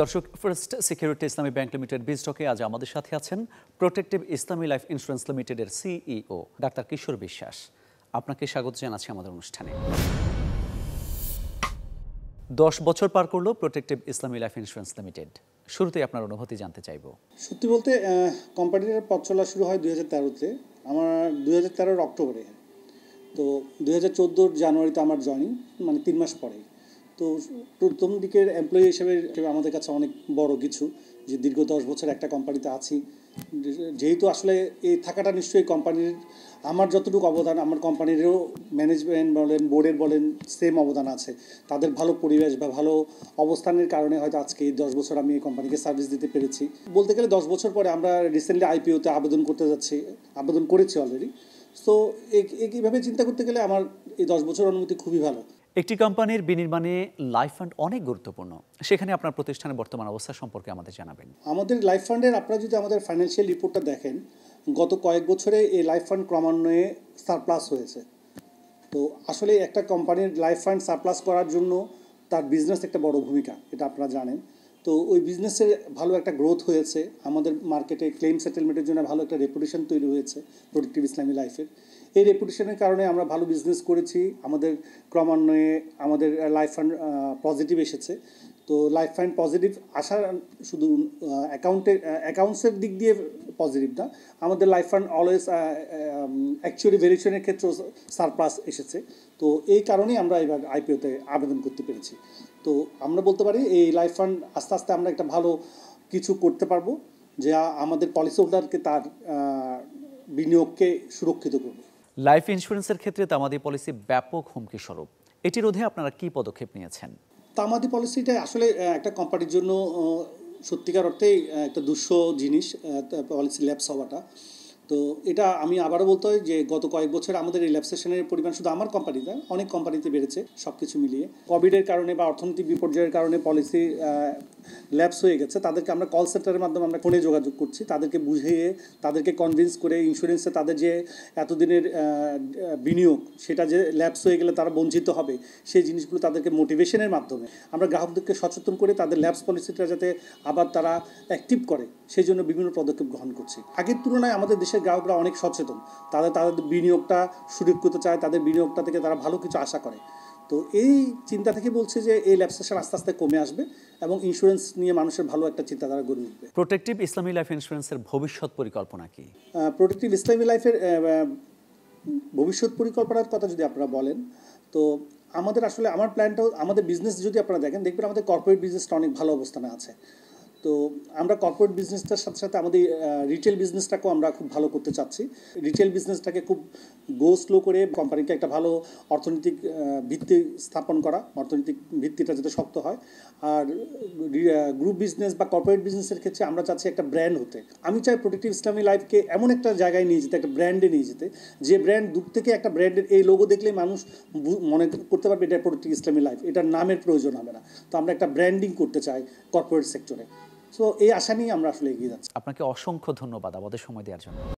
দর্শক, first security ইসলামী bank limited বিজটকে আজ আমাদের সাথে আছেন প্রোটেক্টিভ ইসলামী লাইফ ইন্স্যুরেন্স লিমিটেডের সিইও ডাক্তার কিশোর বিশ্বাস। আপনাকে স্বাগত জানাচ্ছি আমাদের অনুষ্ঠানে। 10 বছর পার করলো প্রোটেক্টিভ ইসলামী লাইফ ইন্স্যুরেন্স লিমিটেড। শুরুতেই আপনার অনুভূতি জানতে চাইব। সত্যি বলতে কোম্পানির পথ চলা শুরু হয় 2013-তে। আমার 2013-র অক্টোবরে, তো 2014-র জানুয়ারিতে আমার জয়েনিং, মানে 3 মাস পরেই। তো প্রথম দিকের এমপ্লয়ি হিসেবে আমাদের কাছে অনেক বড় কিছু, যে দীর্ঘ 10 বছর একটা কোম্পানিতে আছি। যেহেতু আসলে এই থাকাটা নিশ্চয়ই কোম্পানির, আমার যতটুকু অবদান, আমার কোম্পানিরও ম্যানেজমেন্ট বলেন, বোর্ডের বলেন, সেম অবদান আছে। তাদের ভালো পরিবেশ বা ভালো অবস্থানের কারণে হয়তো আজকে এই 10 বছর আমি এই কোম্পানিকে সার্ভিস দিতে পেরেছি। বলতে গেলে 10 বছর পরে আমরা রিসেন্টলি আইপিওতে আবেদন করেছি অলরেডি। সো এইভাবে চিন্তা করতে গেলে আমার এই 10 বছর অনুভূতি খুবই ভালো। একটি কোম্পানির বিনির্মাণে লাইফ ফান্ড অনেক গুরুত্বপূর্ণ। সেখানে আপনার প্রতিষ্ঠানের বর্তমান অবস্থা সম্পর্কে আমাদের জানাবেন। আমাদের লাইফ ফান্ডের, আপনারা যদি আমাদের ফাইন্যান্সিয়াল রিপোর্টটা দেখেন, গত কয়েক বছরে এই লাইফ ফান্ড ক্রমান্বয়ে সারপ্লাস হয়েছে। তো আসলে একটা কোম্পানির লাইফ ফান্ড সারপ্লাস করার জন্য তার বিজনেস একটা বড় ভূমিকা, এটা আপনারা জানেন। তো ওই বিজনেসের ভালো একটা গ্রোথ হয়েছে, আমাদের মার্কেটে ক্লেম সেটেলমেন্টের জন্য ভালো একটা রেপুটেশন তৈরি হয়েছে প্রোটেক্টিভ ইসলামী লাইফের। এই রেপুটেশনের কারণে আমরা ভালো বিজনেস করেছি, আমাদের ক্রমান্বয়ে আমাদের লাইফ ফান্ড পজিটিভ এসেছে। তো লাইফ ফান্ড পজিটিভ আসার শুধু অ্যাকাউন্টসের দিক দিয়ে পজিটিভ না, আমাদের লাইফ ফান্ড অলওয়েজ অ্যাকচুয়ালি ভ্যালুয়েশনের ক্ষেত্রেও সারপ্লাস এসেছে। তো এই কারণেই আমরা এবার আইপিওতে আবেদন করতে পেরেছি। তো আমরা বলতে পারি এই লাইফ ফান্ড আস্তে আস্তে আমরা একটা ভালো কিছু করতে পারবো, যা আমাদের পলিসি হোল্ডারকে তার বিনিয়োগকে সুরক্ষিত করবে। লাইফ ইন্স্যুরেন্সের ক্ষেত্রে তামাদি পলিসি ব্যাপক হুমকি স্বরূপ। এটি রোধে আপনারা কি পদক্ষেপ নিয়েছেন? তামাদি পলিসিটা আসলে একটা কোম্পানির জন্য সত্যিকার অর্থেই একটা দুঃস্ব জিনিস, পলিসি ল্যাপস হওয়াটা। তো এটা আমি আবারও বলতে হয় যে গত কয়েক বছর আমাদের এই ল্যাপসেশনের পরিমাণ শুধু আমার কোম্পানিতে, অনেক কোম্পানিতে বেড়েছে সব কিছু মিলিয়ে। কোভিডের কারণে বা অর্থনৈতিক বিপর্যয়ের কারণে পলিসি ল্যাপস হয়ে গেছে। তাদেরকে আমরা কল সেন্টারের মাধ্যমে আমরা ফোনে যোগাযোগ করছি, তাদেরকে বুঝিয়ে, তাদেরকে কনভিন্স করে ইন্স্যুরেন্সে তাদের যে এতদিনের বিনিয়োগ, সেটা যে ল্যাপস হয়ে গেলে তারা বঞ্চিত হবে, সেই জিনিসগুলো তাদেরকে মোটিভেশনের মাধ্যমে আমরা গ্রাহকদেরকে সচেতন করে তাদের ল্যাপস পলিসিটা যাতে আবার তারা অ্যাক্টিভ করে, সেই জন্য বিভিন্ন পদক্ষেপ গ্রহণ করছি। আগের তুলনায় আমাদের দেশের গ্রাহকরা অনেক সচেতন, তাদের বিনিয়োগটা সুরক্ষিত চায়, তাদের বিনিয়োগটা থেকে তারা ভালো কিছু আশা করে। তো এই চিন্তা থেকে বলছে যে এই ল্যাপসেশন আস্তে আস্তে কমে আসবে এবং ইন্স্যুরেন্স নিয়ে মানুষের ভালো একটা চিন্তাধারা গড়ে উঠবে। প্রোটেক্টিভ ইসলামী লাইফ ইন্স্যুরেন্সের ভবিষ্যৎ পরিকল্পনা কি? প্রোটেক্টিভ ইসলামী লাইফের ভবিষ্যৎ পরিকল্পনার কথা যদি আপনারা বলেন, তো আমাদের আসলে আমার প্ল্যানটাও, আমাদের বিজনেস যদি আপনারা দেখবেন আমাদের কর্পোরেট বিজনেসটা অনেক ভালো অবস্থানে আছে। তো আমরা কর্পোরেট বিজনেসটার সাথে সাথে আমাদের রিটেল বিজনেসটাকেও আমরা খুব ভালো করতে চাচ্ছি। রিটেল বিজনেসটাকে খুব স্লো করে কোম্পানিকে একটা ভালো অর্থনৈতিক ভিত্তি স্থাপন করা, অর্থনৈতিক ভিত্তিটা যাতে শক্ত হয়। আর গ্রুপ বিজনেস বা কর্পোরেট বিজনেসের ক্ষেত্রে আমরা চাচ্ছি একটা ব্র্যান্ড হতে। আমি চাই প্রোটেক্টিভ ইসলামী লাইফকে এমন একটা জায়গায় নিয়ে যেতে, একটা ব্র্যান্ডে নিয়ে যেতে, যে ব্র্যান্ড দূর থেকে একটা ব্র্যান্ডের এই লোগো দেখলেই মানুষ মনে করতে পারবে এটা প্রোটেক্টিভ ইসলামী লাইফ, এটার নামের প্রয়োজন হবে না। তো আমরা একটা ব্র্যান্ডিং করতে চাই কর্পোরেট সেক্টরে। সো এই আশা নিয়ে আমরা আসলে এগিয়ে যাচ্ছি। আপনাকে অসংখ্য ধন্যবাদ আমাদের সময় দেওয়ার জন্য।